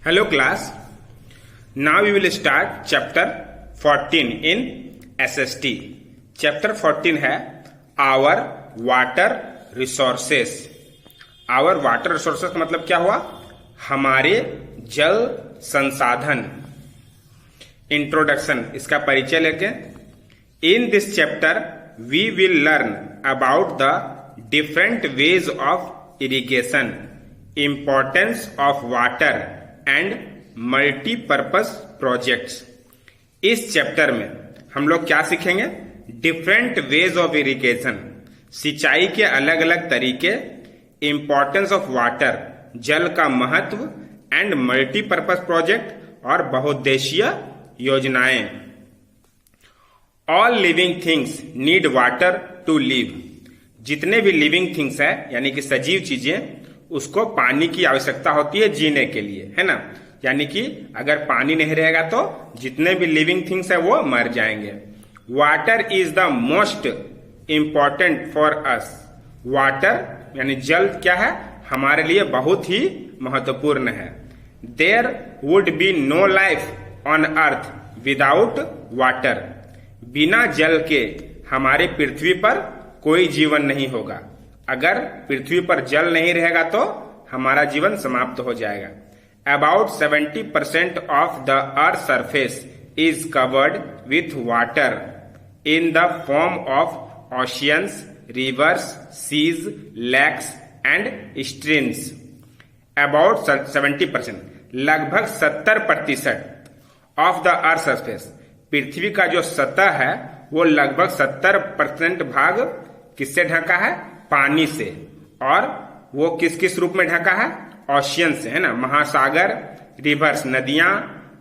Hello class. Now we will start chapter 14 in SST. Chapter 14 है Our Water Resources. Our Water Resources का मतलब क्या हुआ? हमारे जल संसाधन. इंट्रोडक्शन, इसका परिचय लेके. In this chapter we will learn about the different ways of irrigation, importance of water and multi-purpose projects. इस चैप्टर में हम लोग क्या सीखेंगे? डिफरेंट वेज ऑफ इरिगेशन, सिंचाई के अलग अलग तरीके, इंपॉर्टेंस ऑफ वाटर, जल का महत्व, एंड मल्टीपर्पज प्रोजेक्ट और बहुउद्देशीय योजनाएं. All living things need water to live. जितने भी लिविंग थिंग्स है यानी कि सजीव चीजें, उसको पानी की आवश्यकता होती है जीने के लिए, है ना. यानी कि अगर पानी नहीं रहेगा तो जितने भी लिविंग थिंग्स है वो मर जाएंगे. Water is the most important for us. Water यानी जल क्या है? हमारे लिए बहुत ही महत्वपूर्ण है. There would be no life on Earth without water. बिना जल के हमारे पृथ्वी पर कोई जीवन नहीं होगा. अगर पृथ्वी पर जल नहीं रहेगा तो हमारा जीवन समाप्त हो जाएगा. About 70% of the earth surface is covered with water in the form of oceans, rivers, seas, lakes and streams. About 70%, लगभग 70% ऑफ द अर्थ सरफेस, पृथ्वी का जो सतह है वो लगभग 70% भाग किससे ढका है? पानी से. और वो किस किस रूप में ढका है? ओशियन से, है ना. महासागर, रिवर्स नदियां,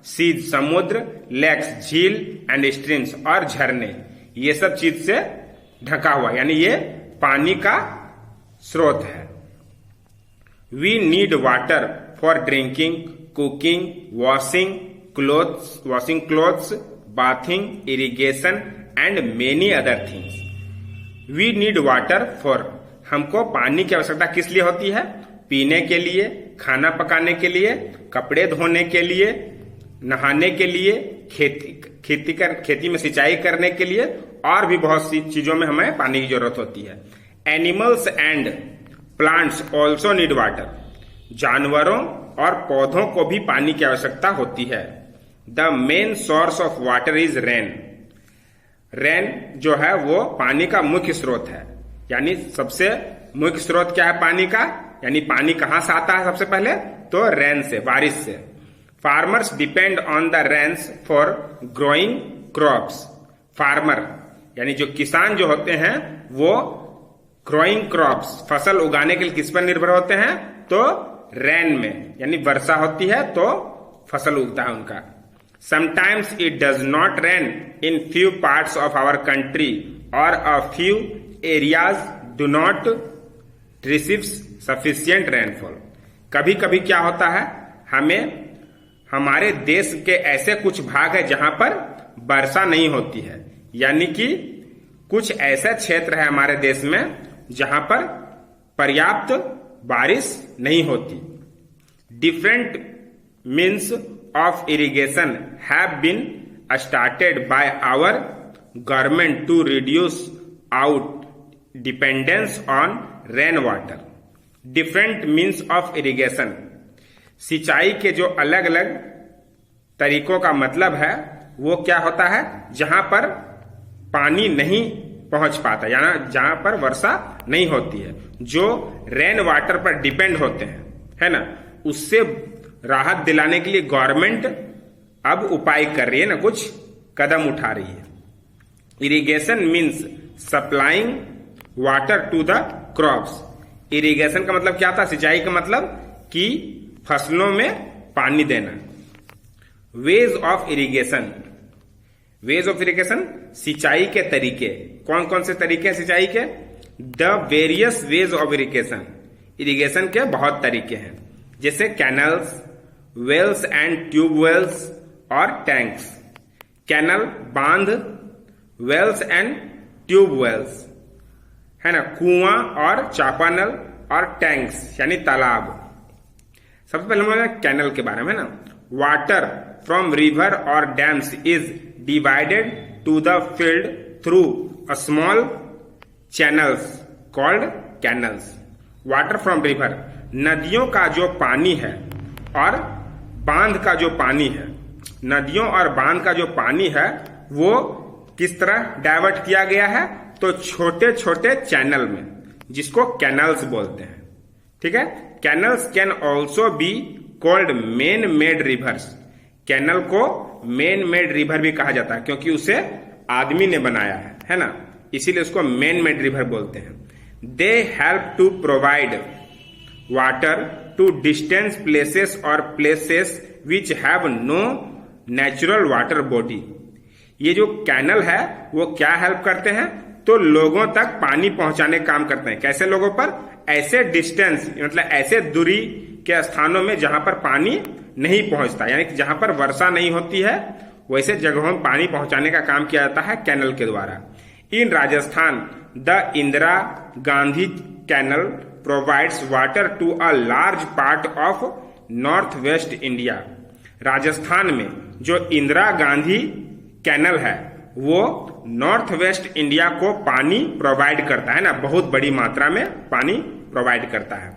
सीज समुद्र, लेक्स झील एंड स्ट्रीम्स और झरने, ये सब चीज से ढका हुआ, यानी ये पानी का स्रोत है. We need water for drinking, cooking, washing clothes, bathing, irrigation and many other things. We need water for, हमको पानी की आवश्यकता किस लिए होती है? पीने के लिए, खाना पकाने के लिए, कपड़े धोने के लिए, नहाने के लिए, खेती में सिंचाई करने के लिए और भी बहुत सी चीजों में हमें पानी की जरूरत होती है. Animals and plants also need water. जानवरों और पौधों को भी पानी की आवश्यकता होती है. The main source of water is rain. Rain जो है वो पानी का मुख्य स्रोत है. यानी सबसे मुख्य स्रोत क्या है पानी का? यानी पानी कहां से आता है? सबसे पहले तो रेन से, बारिश से. Farmers depend on the rains for growing crops. Farmer यानी जो किसान जो होते हैं वो ग्रोइंग क्रॉप्स, फसल उगाने के लिए किस पर निर्भर होते हैं? तो रेन में, यानी वर्षा होती है तो फसल उगता है उनका. Sometimes it does not rain in few parts of our country or a few areas do not receive sufficient rainfall. कभी कभी क्या होता है, हमें हमारे देश के ऐसे कुछ भाग है जहां पर वर्षा नहीं होती है. यानी कि कुछ ऐसा क्षेत्र है हमारे देश में जहां पर पर्याप्त बारिश नहीं होती. Different means of irrigation have been started by our government to reduce out dependence on rainwater. Different means of irrigation, सिंचाई के जो अलग अलग तरीकों का मतलब है वो क्या होता है? जहां पर पानी नहीं पहुंच पाता, यानी जहां पर वर्षा नहीं होती है, जो रेन वाटर पर डिपेंड होते हैं, है ना, उससे राहत दिलाने के लिए गवर्नमेंट अब उपाय कर रही है ना, कुछ कदम उठा रही है. Irrigation means supplying water to the crops. Irrigation का मतलब क्या था? सिंचाई का मतलब कि फसलों में पानी देना. Veg of irrigation. Veg of irrigation, सिंचाई के तरीके. कौन कौन से तरीके हैं सिंचाई के? The various ways of irrigation. Irrigation के बहुत तरीके हैं, जैसे canals, wells and tube wells और टैंक्स. कैनल बांध, वेल्स एंड ट्यूब वेल्स, है ना, कुआं और चापानल, और टैंक्स यानी तालाब. सबसे पहले हम लोग कैनल के बारे में ना, वाटर फ्रॉम रिवर और dams is divided to the field through a small channels called canals. Water from river, नदियों का जो पानी है और बांध का जो पानी है, नदियों और बांध का जो पानी है वो किस तरह डाइवर्ट किया गया है, तो छोटे छोटे चैनल में, जिसको कैनल्स बोलते हैं। ठीक है, canals can also be called man made rivers. Canal को मेन मेड रिवर भी कहा जाता है क्योंकि उसे आदमी ने बनाया है ना, इसीलिए उसको मेन मेड रिवर बोलते हैं। They help to provide water to distance places और places which have no natural water body. ये जो कैनल है वो क्या हेल्प करते हैं, तो लोगों तक पानी पहुंचाने का काम करते हैं। कैसे लोगों पर, ऐसे डिस्टेंस मतलब ऐसे दूरी के स्थानों में जहां पर पानी नहीं पहुंचता, यानी कि जहां पर वर्षा नहीं होती है वैसे जगहों में पानी पहुंचाने का काम किया जाता है कैनल के द्वारा। In Rajasthan the Indira Gandhi canal provides water to a large part of north west India. Rajasthan में जो इंदिरा गांधी कैनल है वो नॉर्थ वेस्ट इंडिया को पानी प्रोवाइड करता है ना, बहुत बड़ी मात्रा में पानी प्रोवाइड करता है।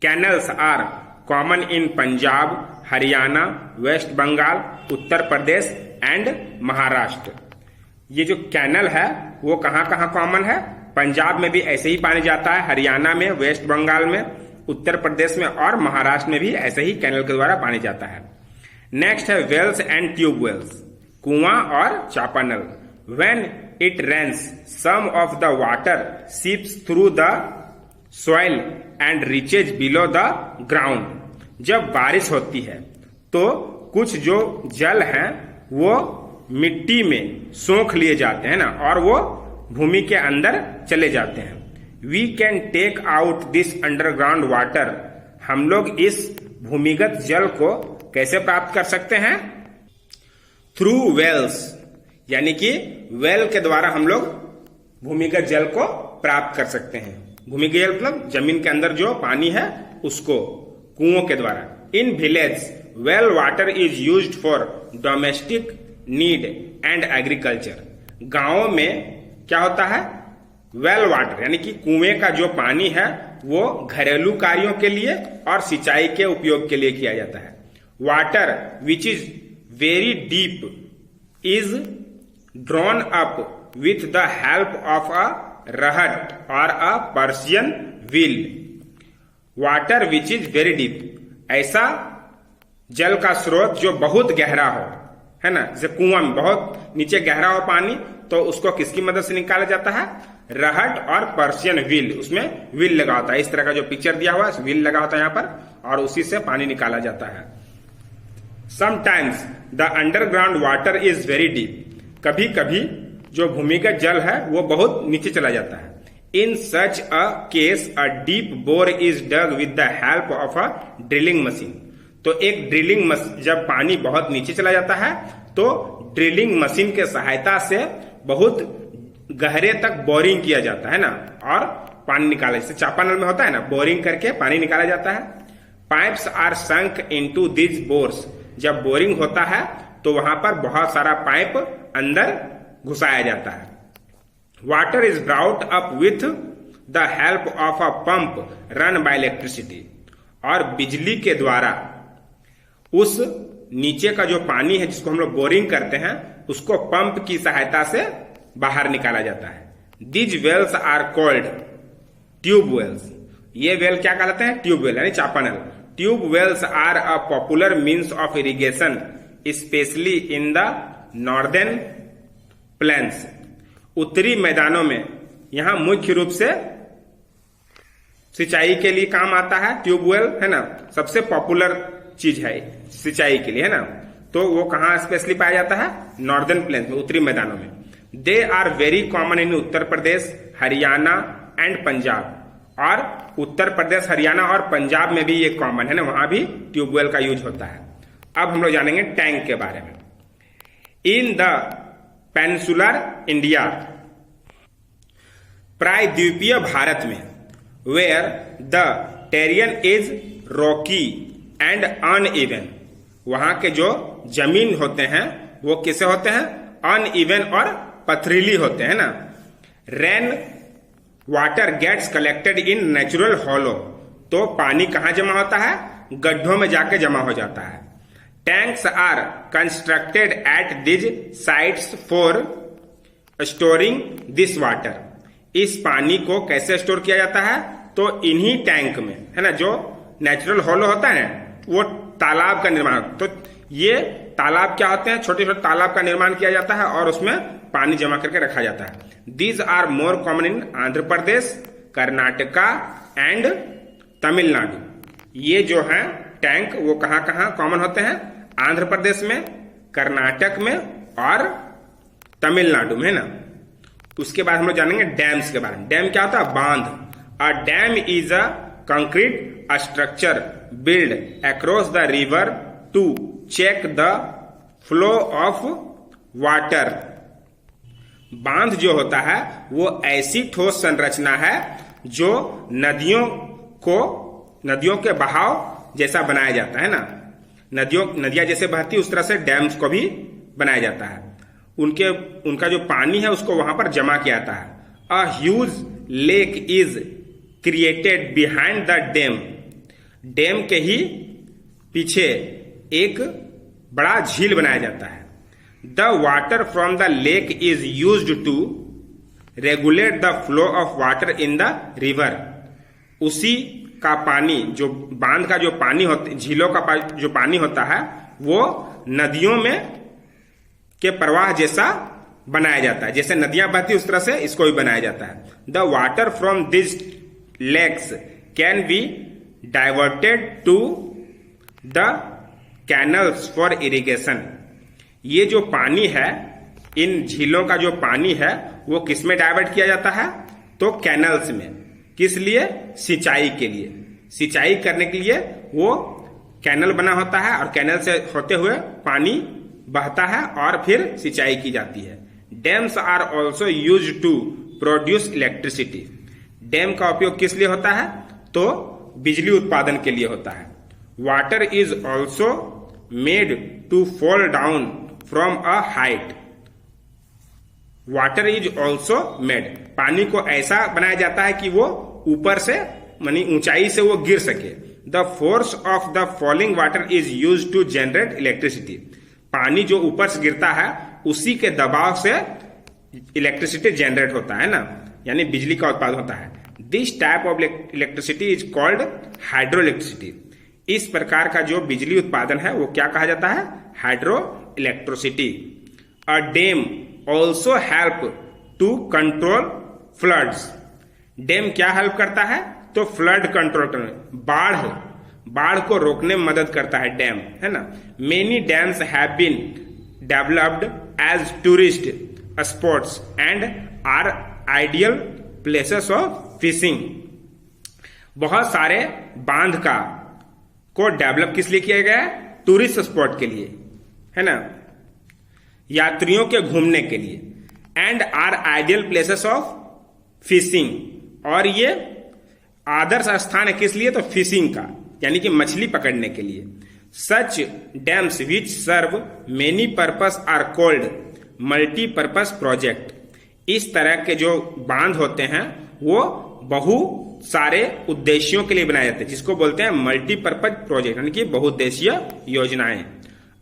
Canals are common in Punjab, Haryana, West Bengal, Uttar Pradesh and Maharashtra. ये जो कैनल है वो कहां कहां कॉमन है, पंजाब में भी ऐसे ही पानी जाता है, हरियाणा में, वेस्ट बंगाल में, उत्तर प्रदेश में और महाराष्ट्र में भी ऐसे ही कैनल के द्वारा पानी जाता है। नेक्स्ट है वेल्स एंड ट्यूब वेल्स, कुआं और चापानल। When it rains some of the water seeps through the soil and reaches below the ground. जब बारिश होती है तो कुछ जो जल हैं वो मिट्टी में सोख लिए जाते हैं ना, और वो भूमि के अंदर चले जाते हैं। We can take out this underground water. हम लोग इस भूमिगत जल को कैसे प्राप्त कर सकते हैं, थ्रू वेल्स, यानी कि वेल के द्वारा हम लोग भूमिगत जल को प्राप्त कर सकते हैं। भूमिगत जल मतलब जमीन के अंदर जो पानी है उसको कुओं के द्वारा। In village well water is used for domestic need and agriculture. गांवों में क्या होता है, वेल वाटर यानी कि कुएं का जो पानी है वो घरेलू कार्यों के लिए और सिंचाई के उपयोग के लिए किया जाता है। Water which is very deep is drawn up with the help of a rahat और a Persian wheel. Water which is very deep, ऐसा जल का स्रोत जो बहुत गहरा हो, है ना, जैसे कुआं में बहुत नीचे गहरा हो पानी तो उसको किसकी मदद से निकाला जाता है, रहट और पर्शियन व्हील। उसमें व्हील लगा होता है, इस तरह का जो पिक्चर दिया हुआ है व्हील लगा होता है यहाँ पर, और उसी से पानी निकाला जाता है। Sometimes the underground water is very deep. कभी कभी जो भूमिगत जल है वो बहुत नीचे चला जाता है। In such a case a deep bore is dug with the help of a drilling machine. तो एक ड्रिलिंग मशीन, जब पानी बहुत नीचे चला जाता है तो ड्रिलिंग मशीन के सहायता से बहुत गहरे तक बोरिंग किया जाता है ना, और पानी निकाला, जैसे चापानल में होता है ना, बोरिंग करके पानी निकाला जाता है। Pipes are sunk into this bores. जब बोरिंग होता है तो वहां पर बहुत सारा पाइप अंदर घुसाया जाता है। Water is brought up with the help of a pump run by electricity. और बिजली के द्वारा उस नीचे का जो पानी है जिसको हम लोग बोरिंग करते हैं उसको पंप की सहायता से बाहर निकाला जाता है। These wells are called tube wells. ये वेल क्या कहलाते हैं, ट्यूब वेल यानी चापानल। Tube wells are a popular means of irrigation specially in the northern plains. उत्तरी मैदानों में यहां मुख्य रूप से सिंचाई के लिए काम आता है ट्यूबवेल, है ना, सबसे पॉपुलर चीज है सिंचाई के लिए, है ना। तो वो कहां स्पेशली पाया जाता है, नॉर्दर्न प्लेन्स में, उत्तरी मैदानों में। They are very common in Uttar Pradesh, Haryana and Punjab. और उत्तर प्रदेश, हरियाणा और पंजाब में भी ये कॉमन है ना, वहां भी ट्यूबवेल का यूज होता है। अब हम लोग जानेंगे टैंक के बारे में। इन द पेनिनसुलर इंडिया, प्रायद्वीपीय भारत में, where the terrain is rocky and uneven, वहां के जो जमीन होते हैं वो कैसे होते हैं, अनइवन और पथरीली होते हैं ना। Rain water gets collected in natural hollow, तो पानी कहां जमा होता है, गड्ढों में जाके जमा हो जाता है। Tanks are constructed at this sites for storing this water, इस पानी को कैसे स्टोर किया जाता है, तो इन्हीं टैंक में, है ना, जो नेचुरल हॉलो होता है वो तालाब का निर्माण, तो ये तालाब क्या होते हैं, छोटे छोटे तालाब का निर्माण किया जाता है और उसमें पानी जमा करके रखा जाता है। These are more common in Andhra Pradesh, Karnataka and Tamil Nadu. ये जो है टैंक वो कहां कहां कॉमन होते हैं, आंध्र प्रदेश में, कर्नाटक में और तमिलनाडु में, है ना। उसके बाद हम लोग जानेंगे डैम्स के बारे में। डैम क्या होता है, बांध। A dam is a concrete structure build across the river to check the flow of water. बांध जो होता है वो ऐसी ठोस संरचना है जो नदियों के बहाव जैसा बनाया जाता है ना। नदियां जैसे बहती उस तरह से डैम्स को भी बनाया जाता है। उनका जो पानी है उसको वहां पर जमा किया जाता है। A huge lake is created behind the dam, dam के ही पीछे एक बड़ा झील बनाया जाता है। The water from the lake is used to regulate the flow of water in the river, उसी का पानी, जो बांध का जो पानी होता, झीलों का जो पानी होता है वो नदियों में के प्रवाह जैसा बनाया जाता है। जैसे नदियां बहती उस तरह से इसको भी बनाया जाता है। The water from this lakes can be diverted to the canals for irrigation, ये जो पानी है, इन झीलों का जो पानी है वो किसमें डाइवर्ट किया जाता है, तो कैनल्स में। किस लिए, सिंचाई के लिए, सिंचाई करने के लिए वो कैनल बना होता है और कैनल से होते हुए पानी बहता है और फिर सिंचाई की जाती है। Dams are also use to produce electricity, dam का उपयोग किस लिए होता है, तो बिजली उत्पादन के लिए होता है। Water is also made to fall down from a height, water is also made, पानी को ऐसा बनाया जाता है कि वो ऊपर से मानी ऊंचाई से वो गिर सके। The force of the falling water is use to generate electricity, पानी जो ऊपर से गिरता है उसी के दबाव से इलेक्ट्रिसिटी जनरेट होता है ना, यानी बिजली का उत्पादन होता है। This type of electricity is called hydro electricity, इस प्रकार का जो बिजली उत्पादन है वो क्या कहा जाता है, hydro electricity. A dam also help to control floods, dam क्या हेल्प करता है, तो फ्लड कंट्रोल करने, बाढ़ को रोकने में मदद करता है डैम, है ना। Many dams have been developed as tourist spots and are ideal places of fishing, बहुत सारे बांध को डेवलप किस लिए किया गया है, टूरिस्ट स्पॉट के लिए, है ना, यात्रियों के घूमने के लिए। And are ideal places of fishing, और ये आदर्श स्थान है किस लिए, तो फिशिंग का, यानी कि मछली पकड़ने के लिए। Such dams which serve many purpose are called multipurpose project, इस तरह के जो बांध होते हैं वो बहु सारे उद्देश्यों के लिए बनाए जाते हैं, जिसको बोलते हैं मल्टीपर्पज प्रोजेक्ट, यानी कि बहुउद्देशीय योजनाएं।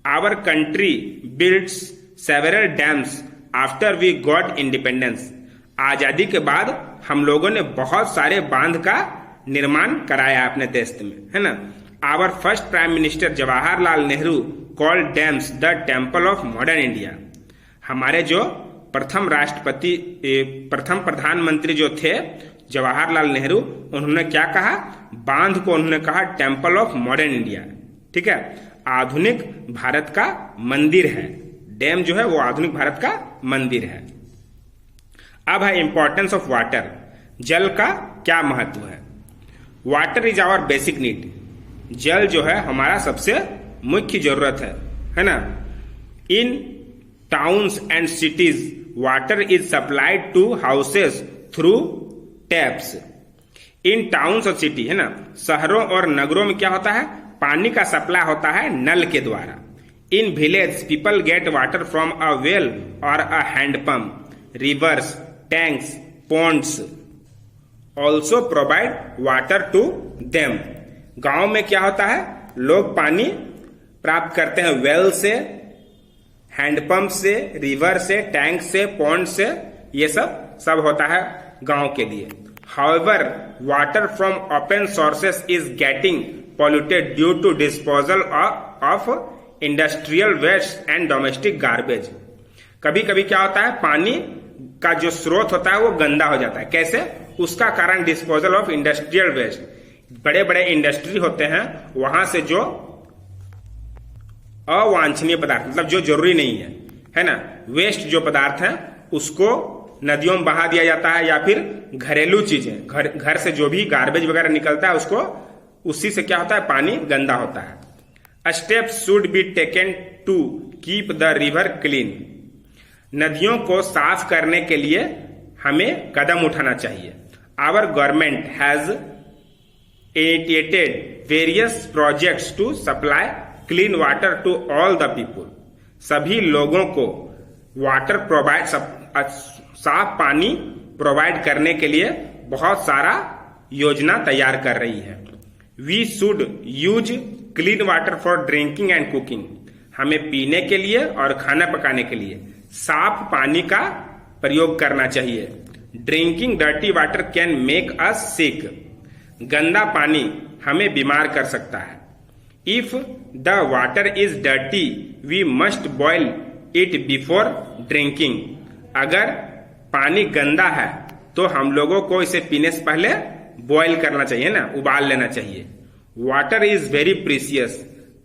Our country builds several dams after we got independence, आजादी के बाद हम लोगों ने बहुत सारे बांध का निर्माण कराया अपने देश में, है ना। Our first prime minister Jawaharlal Nehru called dams the temple of modern India, हमारे जो प्रथम प्रधानमंत्री जो थे जवाहरलाल नेहरू, उन्होंने क्या कहा, बांध को उन्होंने कहा टेम्पल ऑफ मॉडर्न इंडिया, ठीक है, आधुनिक भारत का मंदिर है। डैम जो है वो आधुनिक भारत का मंदिर है। अब है इंपॉर्टेंस ऑफ वाटर, जल का क्या महत्व है। Water is our basic need, जल जो है हमारा सबसे मुख्य जरूरत है ना। In towns and cities water is supplied to houses through taps. In towns और सिटी, है ना, शहरों और नगरों में क्या होता है, पानी का सप्लाई होता है नल के द्वारा। In village people get water from a well और a handpump, rivers, tanks, ponds also provide water to them. गांव में क्या होता है, लोग पानी प्राप्त करते हैं वेल से, हैंडपंप से, रिवर से, टैंक से, पॉन्ड से, ये सब होता है गांव के लिए। However water from open sources is getting polluted due to disposal of industrial waste and domestic garbage. कभी कभी क्या होता है, पानी का जो स्रोत होता है वो गंदा हो जाता है। कैसे? उसका कारण डिस्पोजल ऑफ इंडस्ट्रियल वेस्ट। बड़े बड़े इंडस्ट्री होते हैं, वहां से जो अवांछनीय पदार्थ, मतलब जो जरूरी नहीं है ना, वेस्ट जो पदार्थ है उसको नदियों में बहा दिया जाता है, या फिर घरेलू चीजें, घर से जो भी गार्बेज वगैरह निकलता है उसको, उसी से क्या होता है, पानी गंदा होता है। Steps should be taken to keep the river clean. नदियों को साफ करने के लिए हमें कदम उठाना चाहिए। Our government has initiated various projects to supply clean water to all the people. सभी लोगों को वाटर प्रोवाइड, साफ पानी प्रोवाइड करने के लिए बहुत सारा योजना तैयार कर रही है। We should use clean water for drinking and cooking. हमें पीने के लिए और खाना पकाने के लिए साफ पानी का प्रयोग करना चाहिए। Drinking dirty water can make us sick. गंदा पानी हमें बीमार कर सकता है। If the water is dirty we must boil it before drinking. अगर पानी गंदा है तो हम लोगों को इसे पीने से पहले बॉयल करना चाहिए ना, उबाल लेना चाहिए। Water is very precious.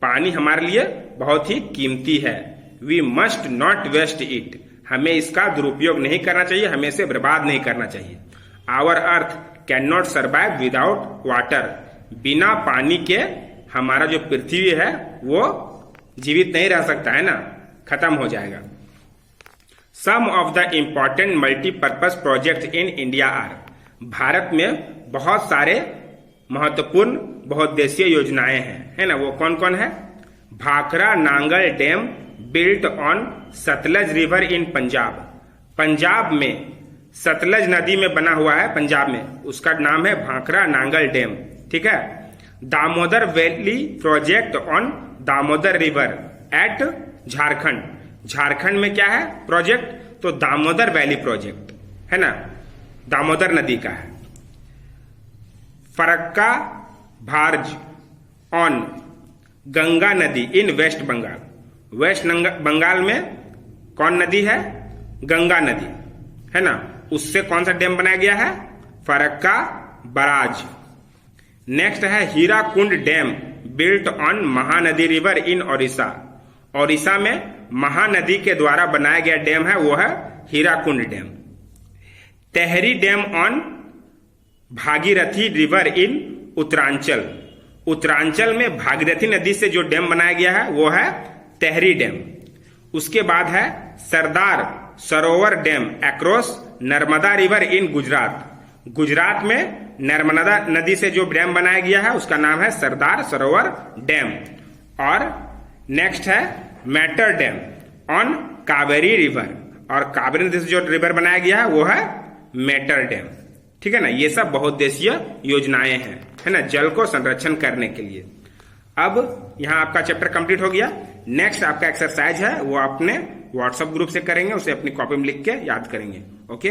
पानी हमारे लिए बहुत ही कीमती है। We must not waste it. हमें इसका दुरुपयोग नहीं करना चाहिए, हमें इसे बर्बाद नहीं करना चाहिए। Our earth can not survive without water. बिना पानी के हमारा जो पृथ्वी है वो जीवित नहीं रह सकता है ना, खत्म हो जाएगा। Some of the important multipurpose project in India are. Bharat में बहुत सारे महत्वपूर्ण बहुउद्देशीय योजनाएं हैं, है ना। वो कौन कौन है? Bhakra Nangal dam built on Sutlej river in Punjab. Punjab में सतलज नदी में बना हुआ है, पंजाब में, उसका नाम है भाखरा नांगल डैम, ठीक है। Damodar valley project on Damodar river eight Jharkhand. Jharkhand में क्या है प्रोजेक्ट? तो दामोदर वैली प्रोजेक्ट है ना, दामोदर नदी का है। फरक्का भार्ज ऑन गंगा नदी इन वेस्ट बंगाल। वेस्ट बंगाल में कौन नदी है? गंगा नदी, है ना। उससे कौन सा डैम बनाया गया है? फरक्का बराज। नेक्स्ट है Hirakud dam built on Mahanadi river in Odisha. Odisha में महानदी के द्वारा बनाया गया डैम है, वो है Hirakud dam. Tehri dam on Bhagirathi river in Uttaranchal. Uttaranchal में भागीरथी नदी से जो डैम बनाया गया है वो है तेहरी डैम। उसके बाद है Sardar Sarovar dam across Narmada river in Gujarat. Gujarat में नर्मदा नदी से जो डैम बनाया गया है उसका नाम है सरदार सरोवर डैम। और नेक्स्ट है matter dam on Kaveri river. और कावेरी नदी से जो रिवर बनाया गया है वो है मैटर डैम, ठीक है ना। ये सब बहुउद्देशीय योजनाएं हैं, है ना, जल को संरक्षण करने के लिए। अब यहाँ आपका चैप्टर कंप्लीट हो गया। नेक्स्ट आपका एक्सरसाइज है वो अपने व्हाट्सएप ग्रुप से करेंगे, उसे अपनी कॉपी में लिख के याद करेंगे। ओके।